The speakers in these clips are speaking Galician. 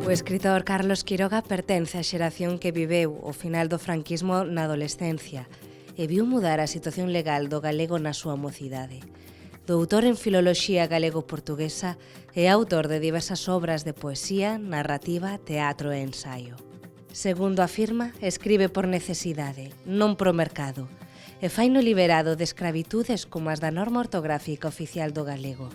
O escritor Carlos Quiroga pertence á xeración que viveu o final do franquismo na adolescencia e viu mudar a situación legal do galego na súa mocidade. Doutor en Filoloxía Galego-Portuguesa e autor de diversas obras de poesía, narrativa, teatro e ensaio. Segundo afirma, escribe por necesidade, non pro mercado, e faino liberado de escravitudes como as da norma ortográfica oficial do galego.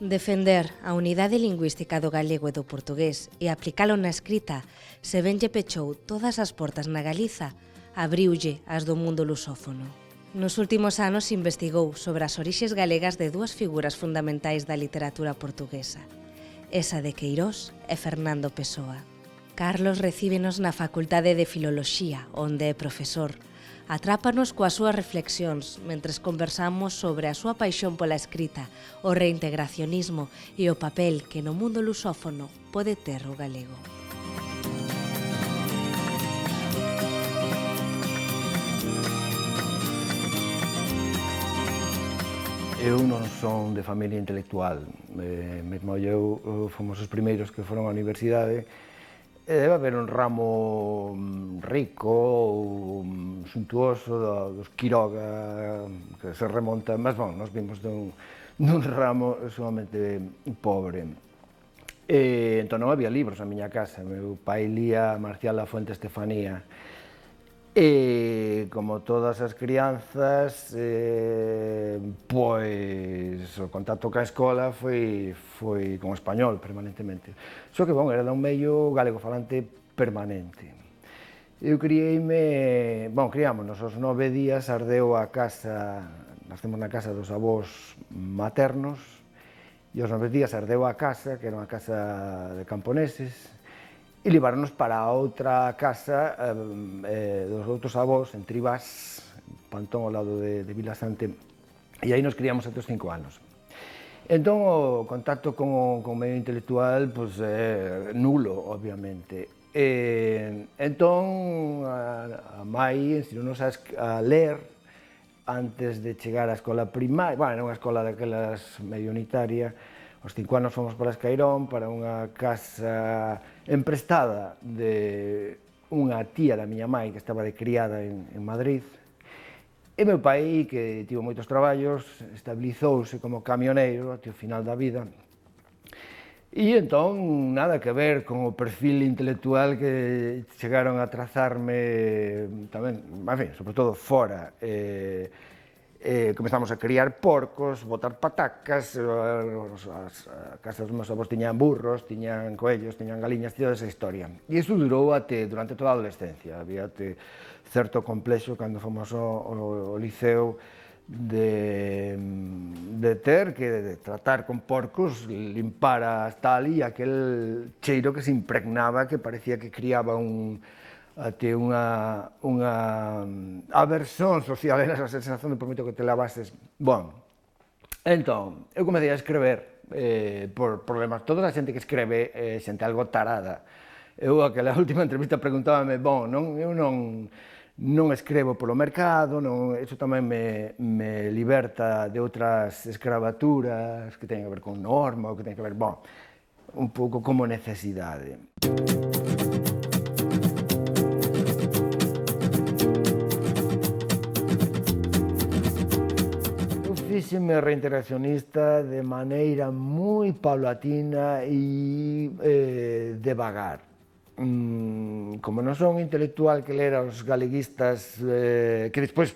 Defender a unidade lingüística do galego e do portugués e aplicalo na escrita, se ben lle pechou todas as portas na Galiza, abriulle as do mundo lusófono. Nos últimos anos investigou sobre as orixes galegas de dúas figuras fundamentais da literatura portuguesa, esa de Queirós e Fernando Pessoa. Carlos recíbenos na Facultade de Filoloxía, onde é profesor. Atrápanos coas súas reflexións mentres conversamos sobre a súa paixón pola escrita, o reintegracionismo e o papel que no mundo lusófono pode ter o galego. Eu non son de familia intelectual, mesmo eu fomos os primeiros que foron á universidade. Debe haber un ramo rico ou suntuoso dos Quiroga que se remonta, mas bon, nos vimos dun ramo sumamente pobre. Entón non había libros na miña casa, meu pai lía Marcial Lafuente Estefanía. E, como todas as crianzas, pois o contacto coa escola foi con o español permanentemente. Só que, bon, era dun medio galego-falante permanente. Eu criámonos aos 9 días, ardeu a casa, nacemos na casa dos avós maternos, e aos 9 días ardeu a casa, que era unha casa de camponeses, e levaronos para outra casa dos outros avós, en Tribás, Pantón, ao lado de Vilasante, e aí nos criamos até os 5 anos. Entón, o contacto con o medio intelectual é nulo, obviamente. Entón, a mai ensinou-nos a ler antes de chegar á escola primaria, era unha escola daquelas medio unitaria. Aos 5 anos fomos para Escairón, para unha casa emprestada de unha tía da miña mai que estaba de criada en Madrid. E meu pai, que tivo moitos traballos, estabilizouse como camioneiro até o final da vida. E entón, nada que ver con o perfil intelectual que chegaron a trazarme tamén, en fin, sobre todo fora. Comezamos a criar porcos, botar patacas, as casas dos meus avós tiñan burros, tiñan coellos, tiñan galiñas, toda esa historia. E iso durou durante toda a adolescencia. Había certo complexo cando fomos ao liceo de ter que tratar con porcos, limpar as tal e aquel cheiro que se impregnaba, que parecía que criaba até unha aversión social, era esa sensación de por moito que te lavases. Bon, entón, eu comecei a escrever por problemas. Toda a xente que escreve é xente algo tarada. Eu, aquela última entrevista, preguntábame, eu non escrevo polo mercado, iso tamén me liberta de outras escravaturas que teñen que ver con norma, ou que teñen que ver, un pouco como necesidade. Fíxeme reintegracionista de maneira moi paulatina e devagar. Como non son intelectual que lera os galeguistas que despois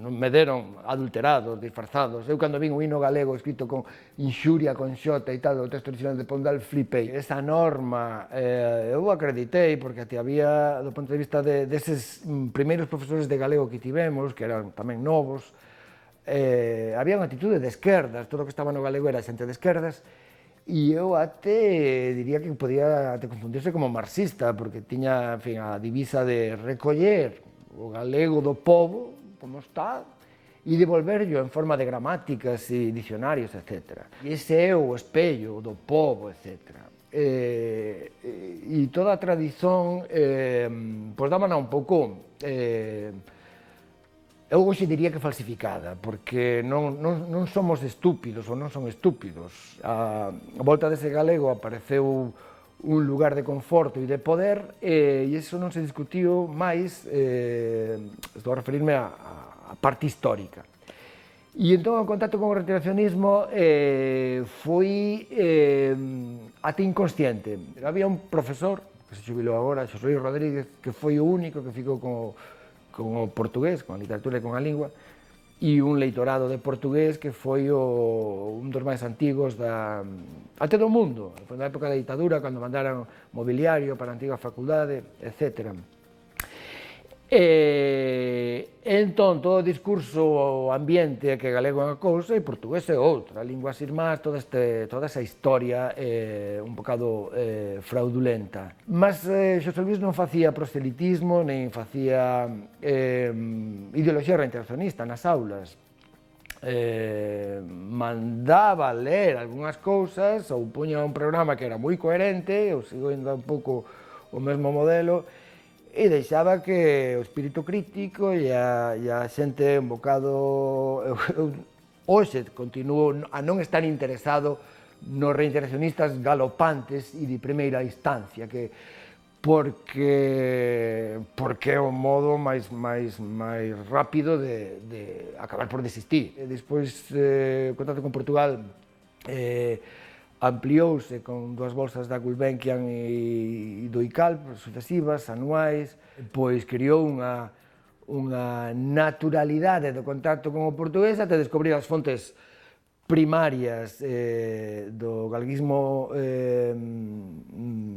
me deron adulterados, disfrazados. Eu, cando vin o hino galego escrito con inxuria, con xota e tal, o texto original de Pondal, flipei. Esa norma eu acreditei, porque até había, do punto de vista deses primeiros profesores de galego que tivemos, que eran tamén novos, había unha actitude de esquerdas, todo o que estaba no galego era xente de esquerdas, e eu até diría que podía confundirse como marxista, porque tiña, en fin, a divisa de recoller o galego do povo, como está, e devolverlo en forma de gramáticas e dicionarios, etc. E ese é o espello do povo, etc. E toda a tradición, pois dámana un pouco, eu hoxe diría que falsificada, porque non somos estúpidos ou non son estúpidos. A volta dese galego apareceu un lugar de conforto e de poder, e iso non se discutiu máis, estou a referirme á parte histórica. E entón o contacto con o reiteracionismo foi até inconsciente. Había un profesor, que se xubilou agora, Xosé Luis Rodríguez, que foi o único que ficou con o portugués, con a literatura e con a lingua, e un leitorado de portugués que foi un dos máis antigos até do mundo, foi na época da ditadura, cando mandaran mobiliario para a antiga facultade, etc. Entón, todo o discurso, o ambiente que galego é unha cousa e portugués é outra, linguas irmás, toda esa historia un bocado fraudulenta. Mas Xosé Luis non facía proselitismo, nin facía ideoloxía reintegracionista nas aulas. Mandaba ler algunhas cousas, ou puña un programa que era moi coherente, eu sigo indo un pouco o mesmo modelo, e deixaba que o espírito crítico e a xente un bocado... Hoxe continuo a non estar interesado nos reintegracionistas galopantes e de primeira instancia, porque é o modo máis rápido de acabar por desistir. Despois, o contacto con Portugal ampliouse con dúas bolsas da Gulbenkian e do ICAL sucesivas, anuais, pois criou unha naturalidade do contacto con o portugués até descubrir as fontes primarias do galeguismo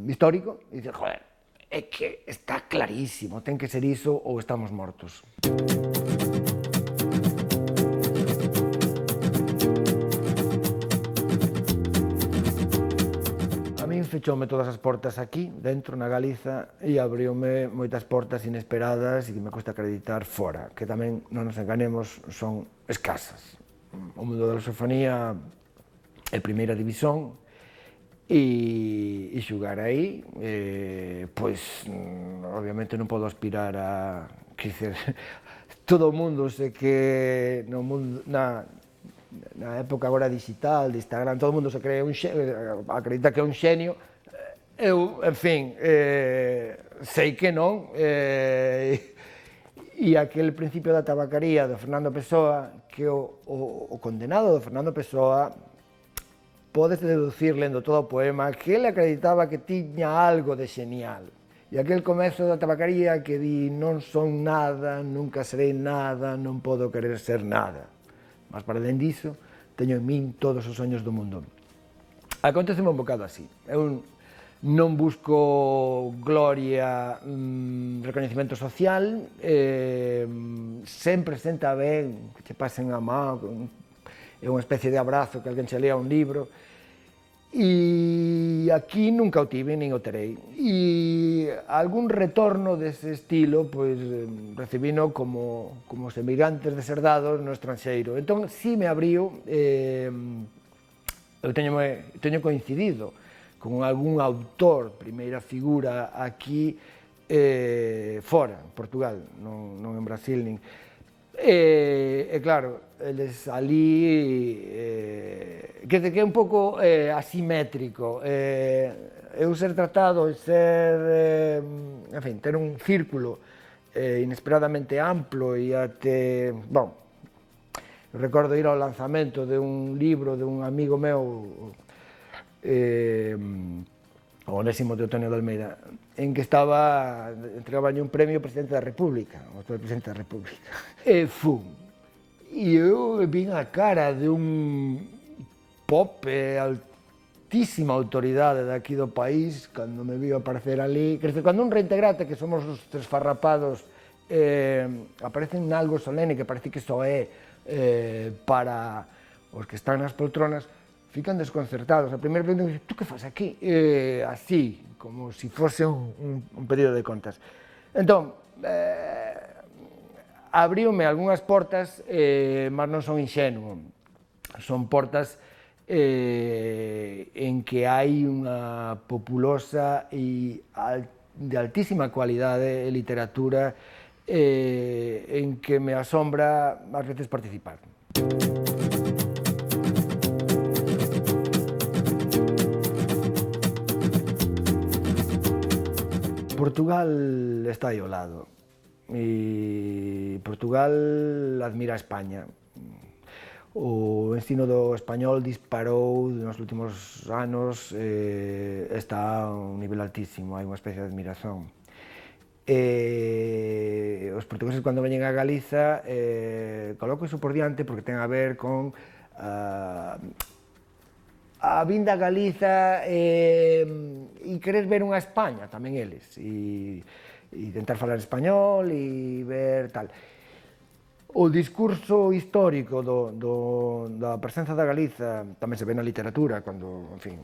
histórico e dicer, joder, é que está clarísimo, ten que ser iso ou estamos mortos. Fechoume todas as portas aquí, dentro, na Galiza, e abriume moitas portas inesperadas e que me custa acreditar fora, que tamén, non nos enganemos, son escasas. O mundo da lusofonía é primeira división e xogar aí, pois, obviamente non podo aspirar a... Todo o mundo sei que no mundo... Na época agora digital, de Instagram, todo o mundo se cree acredita que é un xenio. Eu, en fin, sei que non, e aquel principio da tabacaría do Fernando Pessoa, que o condenado do Fernando Pessoa podes deducir lendo todo o poema que ele acreditaba que tiña algo de xenial. E aquel comezo da tabacaría que di non son nada, nunca serei nada, non podo querer ser nada. Mas para além diso, teño en min todos os soños do mundo. Aconteceme un bocado así. Eu non busco gloria, recoñecemento social, sempre senta ben que che pasen a mão, é unha especie de abrazo que alguén che lea un libro, e aquí nunca o tive, nin o terei. E algún retorno dese estilo, pois, recibino como os emigrantes deserdados no estranxeiro. Entón, si me abriu, eu teño coincidido con algún autor, primeira figura aquí, fora, en Portugal, non en Brasil, nin... E claro, eles ali, que é un pouco asimétrico, eu ser tratado e ser, en fin, ter un círculo inesperadamente amplo e até, bon, recordo ir ao lanzamento de un libro de un amigo meu, o Onésimo de Otonio de Almeida, en que entregabanlle un premio ao Presidente da República, ao Presidente da República. E fun. E eu vin a cara de un pop altísima autoridade daqui do país, cando me viu aparecer ali. Cando un reintegrante, que somos os desfarrapados, aparecen en algo solene que parece que só é para os que están nas poltronas, fican desconcertados. A primeira pregunta é: tú que faz aquí? Así, como se fose un pedido de contas. Entón, abriume algunhas portas, mas non son inxenuo. Son portas en que hai unha populosa e de altísima cualidade literatura en que me asombra ás veces participar. Portugal está aí ao lado e Portugal admira a España. O ensino do español disparou nos últimos anos, está a un nivel altísimo, hai unha especie de admiración. Os portugueses cando veñen a Galiza coloco iso por diante porque ten a ver con a vinda a Galiza e querer ver unha España tamén eles e tentar falar español e ver tal. O discurso histórico da presenza da Galiza tamén se ve na literatura, cando, en fin,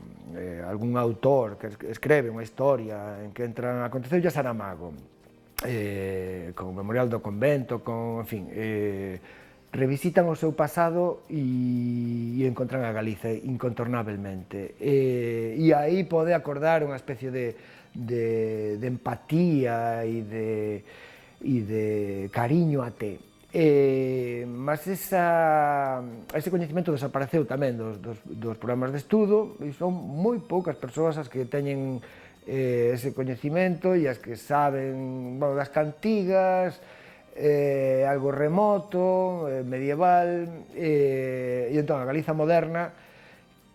algún autor que escreve unha historia en que entra, aconteceulle a Saramago, con o Memorial do Convento, con, en fin, revisitan o seu pasado e encontran a Galiza incontornablemente. E aí pode acordar unha especie de empatía e de cariño até. Mas ese coñecemento desapareceu tamén dos programas de estudo e son moi poucas persoas as que teñen ese coñecemento e as que saben das cantigas, algo remoto, medieval, e entón a Galiza moderna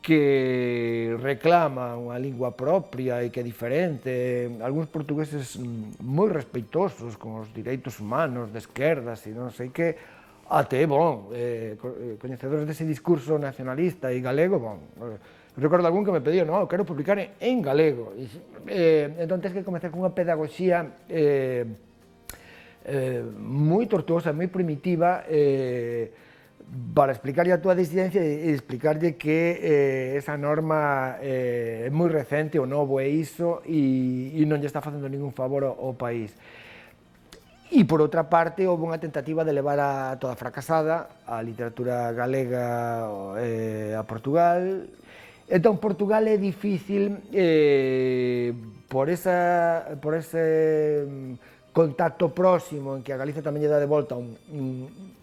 que reclama unha lingua propia e que é diferente, algúns portugueses moi respeitosos con os direitos humanos de esquerdas e non sei que, até, coñecedores dese discurso nacionalista e galego, recordo algún que me pedía, no, quero publicar en galego, entón tens que comezar con unha pedagogía moi tortuosa, moi primitiva, para explicarlle a túa disidencia e explicarlle que esa norma é moi recente, o novo é iso e non lle está facendo ningún favor ao país. E por outra parte, houve unha tentativa de levar a toda fracasada a literatura galega a Portugal. Entón, Portugal é difícil por ese contacto próximo en que a Galiza tamén lle dá de volta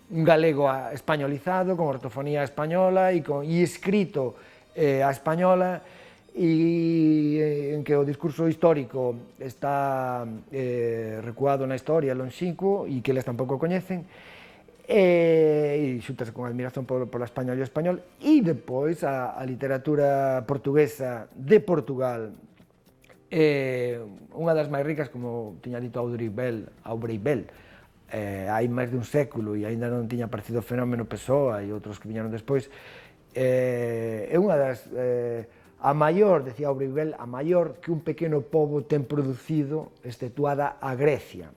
un galego españolizado, con ortofonía española e escrito a española, e en que o discurso histórico está recuado na historia lonxincuo e que eles tampouco coñecen, e xúntase con admiración pola España e o español, e depois a literatura portuguesa de Portugal, unha das máis ricas, como tiña dito Audrey Bell, hai máis de un século e aínda non tiña aparecido o fenómeno Pessoa e outros que viñeron despois, é unha das, a maior, decía Audrey Bell, a maior que un pequeno pobo ten producido, exceptuada a Grecia.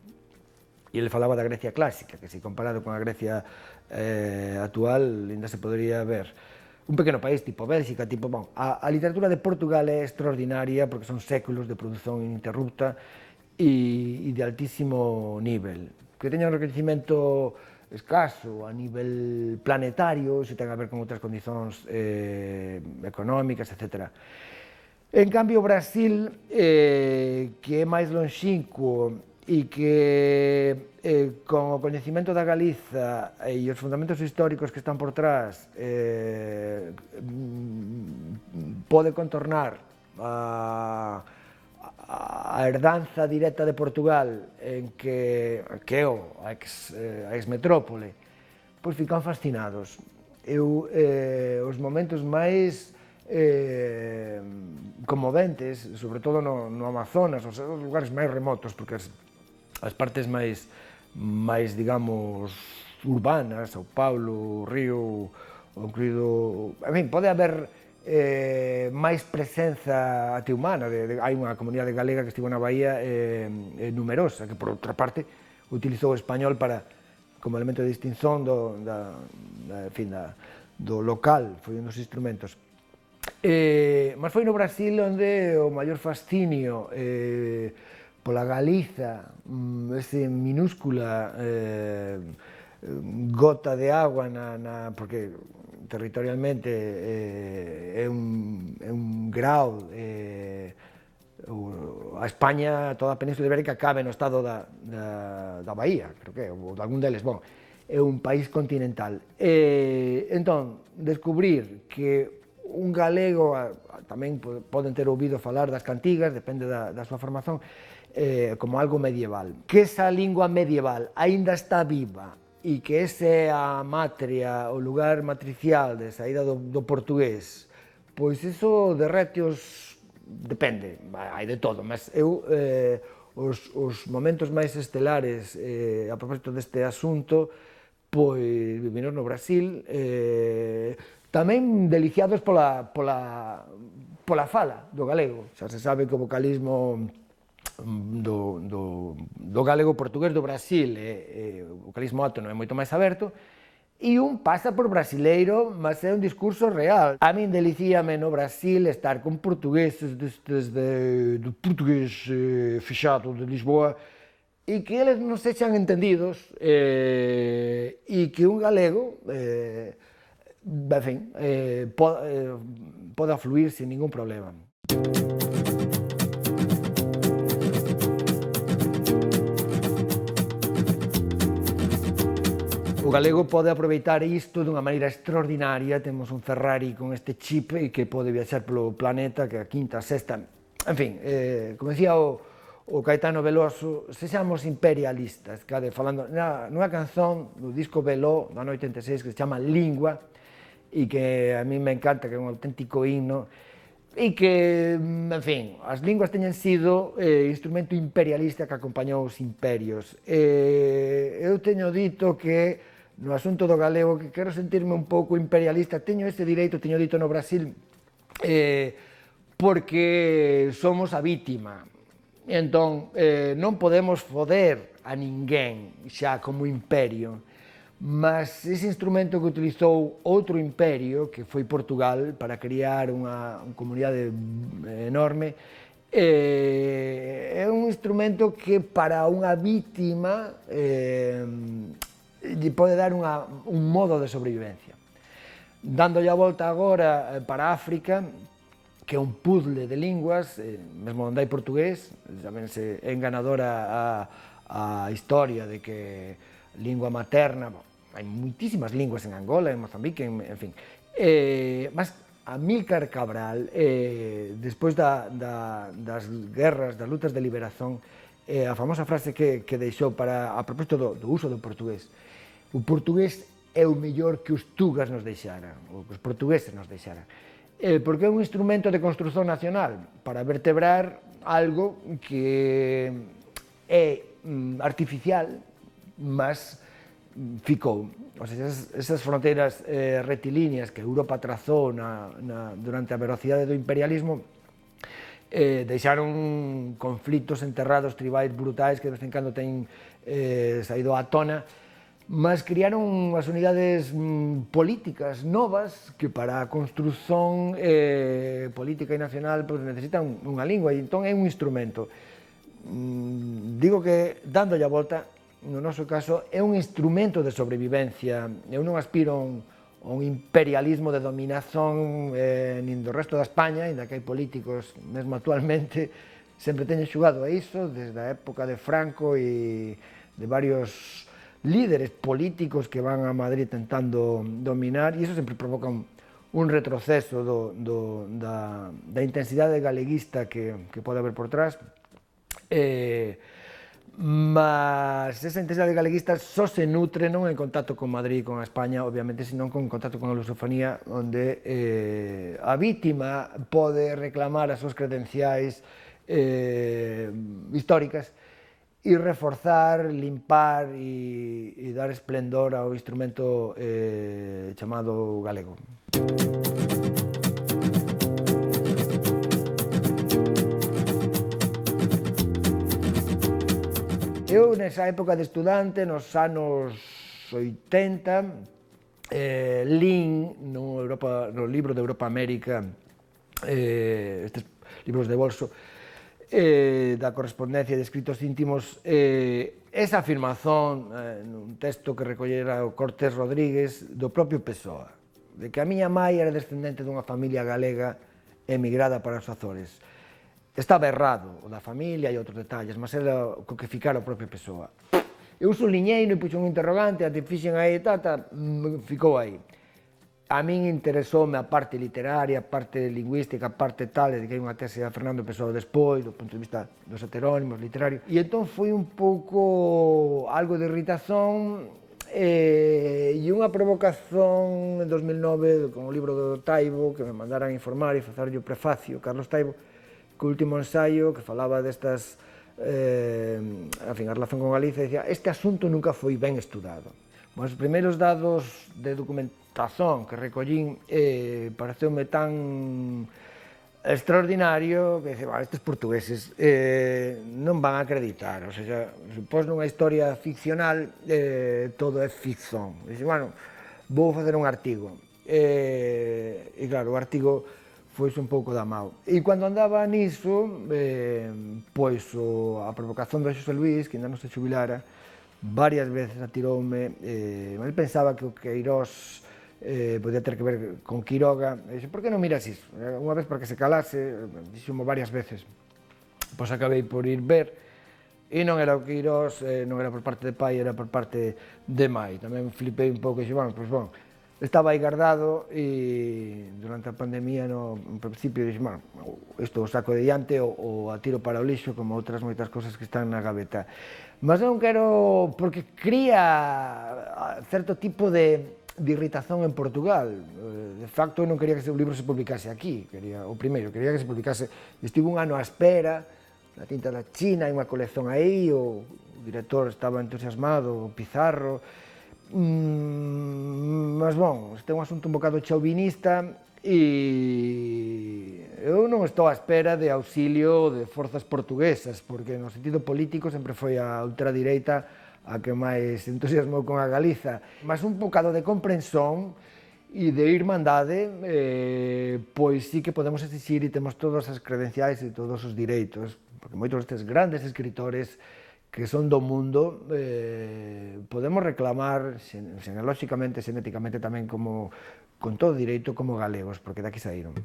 E ele falaba da Grecia clásica, que se comparado con a Grecia actual, ainda se podría ver. Un pequeno país tipo Bélxica, tipo... A literatura de Portugal é extraordinaria porque son séculos de produción ininterrupta e de altísimo nivel. Que teña un recoñecemento escaso a nivel planetario, se ten a ver con outras condicións económicas, etc. En cambio, o Brasil, que é máis lonxincuo e que con o coñecemento da Galiza e os fundamentos históricos que están por trás pode contornar a herdanza directa de Portugal en que é a ex-metrópole, pois fican fascinados. Os momentos máis conmoventes, sobre todo no Amazonas, os lugares máis remotos, porque as partes máis, digamos, urbanas, São Paulo, Río, incluído... En fin, pode haber máis presenza até humana, hai unha comunidade galega que estivo na Bahía numerosa, que por outra parte utilizou o español como elemento de distinción do local, foi un dos instrumentos. Mas foi no Brasil onde o maior fascinio pola Galiza, ese minúscula gota de agua, porque territorialmente é un grao, a España, toda a Península Ibérica cabe no estado da Bahía, creo que, ou de algún deles, é un país continental. Entón, descubrir que un galego, tamén poden ter ouvido falar das cantigas, depende da súa formación, como algo medieval. Que esa lingua medieval aínda está viva e que ese é a matria, o lugar matricial de saída do portugués, pois iso derréteos depende, hai de todo, mas eu os momentos máis estelares a propósito deste asunto, pois viviron no Brasil, tamén deliciados pola fala do galego. Xa se sabe que o vocalismo do galego portugués do Brasil, o vocalismo átono é moito máis aberto, e un pasa por brasileiro, mas é un discurso real. A min delicíame no Brasil estar con portugueses do portugués fechado de Lisboa, e que eles non sexan entendidos, e que un galego, en fin, poda fluir sin ningún problema. O galego pode aproveitar isto dunha maneira extraordinaria. Temos un Ferrari con este chip e que pode viaxar polo planeta, que a quinta, a sexta... En fin, como decía o Caetano Veloso, sexamos imperialistas, falando nunha canción do disco Veló, do ano 86, que se chama Lingua, e que a mí me encanta, que é un auténtico himno, e que, en fin, as linguas teñen sido instrumento imperialista que acompañou os imperios. Eu teño dito que, no asunto do galego, que quero sentirme un pouco imperialista, teño ese direito, teño dito no Brasil, porque somos a vítima. Entón, non podemos foder a ninguén xa como imperio, mas ese instrumento que utilizou outro imperio, que foi Portugal, para criar unha comunidade enorme, é un instrumento que para unha vítima lle pode dar un modo de sobrevivencia. Dándolle a volta agora para África, que é un puzzle de linguas, mesmo onde hai portugués, tamén é enganadora a historia de que lingua materna, hai moitísimas linguas en Angola, en Mozambique, en fin. Mas Amílcar Cabral, despois das guerras, das lutas de liberación, a famosa frase que deixou a propósito do uso do portugués: o portugués é o mellor que os tugas nos deixaran, ou que os portugueses nos deixaran. Porque é un instrumento de construción nacional para vertebrar algo que é artificial, mas ficou. O sea, esas fronteiras rectilíneas que Europa trazou durante a velocidade do imperialismo deixaron conflitos enterrados tribais brutais que de vez en cando teñen saído á tona, mas criaron as unidades políticas novas que para a construción política e nacional necesitan unha lingua, e entón é un instrumento. Digo que, dándolle a volta, no noso caso, é un instrumento de sobrevivencia. Eu non aspiro a un imperialismo de dominación nin do resto da España, ainda que hai políticos, mesmo actualmente, sempre teñen xugado a iso, desde a época de Franco e de varios líderes políticos que van a Madrid tentando dominar, e iso sempre provoca un retroceso da intensidade galeguista que pode haber por trás. Mas esa intensidade galeguista só se nutre non en contacto con Madrid e con España, obviamente, senón con contacto con a lusofonía, onde a vítima pode reclamar as súas credenciais históricas e reforzar, limpar e dar esplendor ao instrumento chamado galego. Eu, nesa época de estudante, nos anos 80, lín no libro de Europa-América, estes libros de bolso, da correspondencia de escritos íntimos, esa afirmación nun texto que recollera o Cortés Rodríguez do propio Pessoa, de que a miña mai era descendente dunha familia galega emigrada para os Azores. Estaba errado o da familia e outros detalles, mas era o que ficara o propio Pessoa. Eu sublinhei e puxo un interrogante, até fixen aí, ficou aí. A min interesoume a parte literaria, a parte lingüística, a parte tal, dediquei unha tese a Fernando Pessoa despois, do punto de vista dos heterónimos, literario, e entón foi un pouco algo de irritación e unha provocación en 2009 con o libro do Taibo, que me mandaran informar e facerlle o prefacio, Carlos Taibo, co último ensaio que falaba destas, a relación con Galicia, dicía, este asunto nunca foi ben estudado. Os primeiros dados de documentación que recollín pareceume tan extraordinario que dice, estes portugueses non van a acreditar, o sea, supós nunha historia ficcional todo é ficción. Dice, bueno, vou facer un artigo, e claro, o artigo foise un pouco da mau. E cando andaba niso, pois a provocación do Xosé Luís, que ainda non se xubilara, varias veces atiroume, ele pensaba que o Queirós podía ter que ver con Quiroga, e dixo, por que non miras iso? Unha vez para que se calase, dixo-mo varias veces, pois acabei por ir ver, e non era o Queirós, non era por parte de pai, era por parte de mai. Tamén flipei un pouco e dixo, bueno, pois bon, estaba aí guardado e durante a pandemia, no principio, dixo, bueno, isto o saco de diante ou a tiro para o lixo, como outras moitas cousas que están na gaveta. Mas non quero, porque cría certo tipo de irritación en Portugal. De facto, non quería que o libro se publicase aquí, o primeiro, quería que se publicase. Estive un ano á espera, na tinta da China, hai unha colección aí, o director estaba entusiasmado, o Pizarro, mas, bon, este é un asunto un bocado chauvinista e eu non estou á espera de auxilio de forzas portuguesas, porque no sentido político sempre foi a ultradireita a que máis entusiasmou con a Galiza, mas un bocado de comprensión e de irmandade, pois sí que podemos exixir e temos todas as credenciais e todos os direitos, porque moitos destes grandes escritores que son do mundo, podemos reclamar xenolóxicamente, xenéticamente tamén como, con todo direito, como galegos, porque daqui saíron.